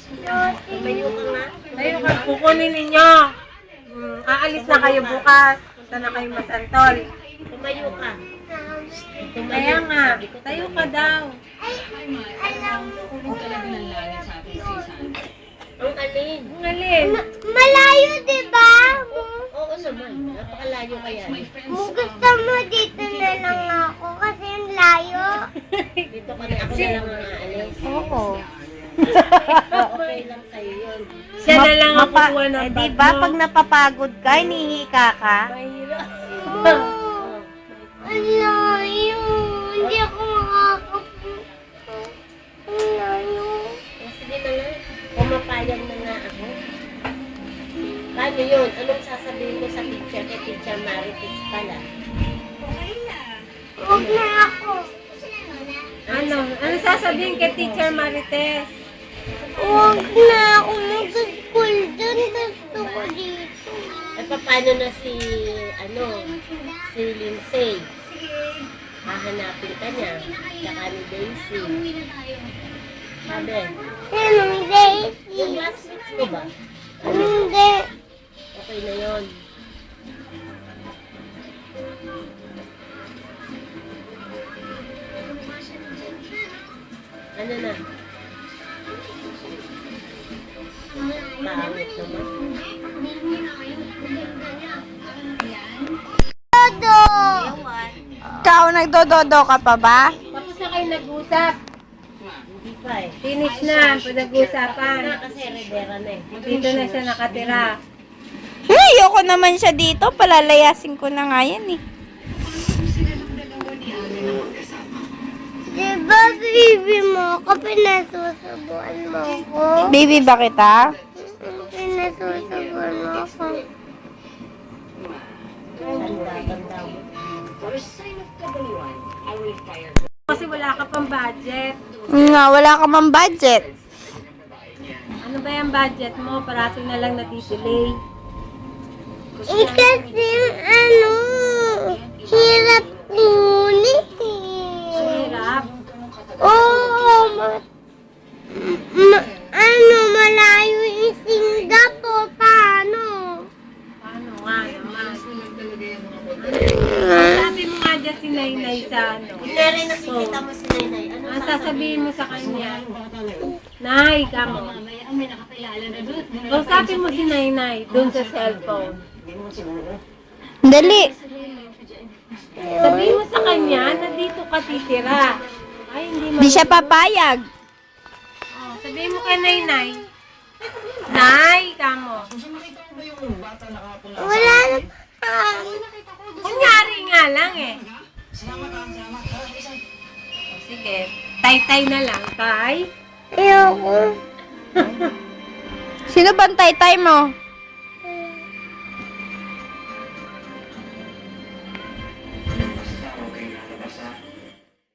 Tumayo ka nga. Tayo ka, kukunin ninyo. Aalis na kayo bukas. Punta na kayo Masantol. Tumayo ka. Kaya nga, tayo ka daw. Ang alin? Ang alin? Malayo, di ba? Oo naman. Napakalayo kaya. Gusto mo dito na lang ako kasi ang layo. Dito kami ako na lang mga alis. Oo. Okay lang sa'yo yun. Siya na lang ang kukuha ng bag Di ba mo. pag napapagod ka, hinihika ka? Mahirap. Ang layo. Hindi ako makakapunta. Ang layo. Sige na nga. Pumapayag na nga ako. Paano yun? Anong sasabihin mo sa teacher kay Teacher Marites pala? Huwag na ako. Ano sasabihin kay Teacher Marites? Huwag na ako mag-school doon. Gusto ko dito. At paano na si Lindsay? Hahanapin ka niya. Tsaka ni Daisy. Sabi, Sinong Daisy? yung classmates mo ba? Hindi. Okay na yun. Ano na? Pangit naman. Todo. Ikaw, nagdododo ka pa ba? Tapos na kayo nag-usap. Hindi pa eh. Finish na, pinag-uusapan. Kasi redera na eh. Dito na siya nakatira. Ayoko naman siya dito. Palalayasin ko na nga yan eh. Diba, baby mo ako? Pinasusubuan mo ako? Baby ba kita? Pinasusubuan mo ako. Tanda mo. Kasi wala ka pang budget. Nga, wala ka mang budget. Ano ba yung budget mo? Parato na lang natidelay. Kasi hirap ngunit Hirap. Oo, malayo yung Singapore, paano? Paano nga naman? Sabi mo nga dyan si Nainay sa ano. Kunyari nakikita mo si Nainay. Ano Ang sasabihin mo sa kanya? Nay, kamo. Kausapin mo si Nainay dun sa cellphone. Dali. Sabihin mo sa kanya na dito ka titira. Ay, hindi Di siya papayag. Oh, sabihin mo kay Nainay. Nay, kamo. Wala na. Kunyari nga lang eh. O, sige. Tay-tay na lang. Tay. Ayoko. Sino bang tay-tay mo?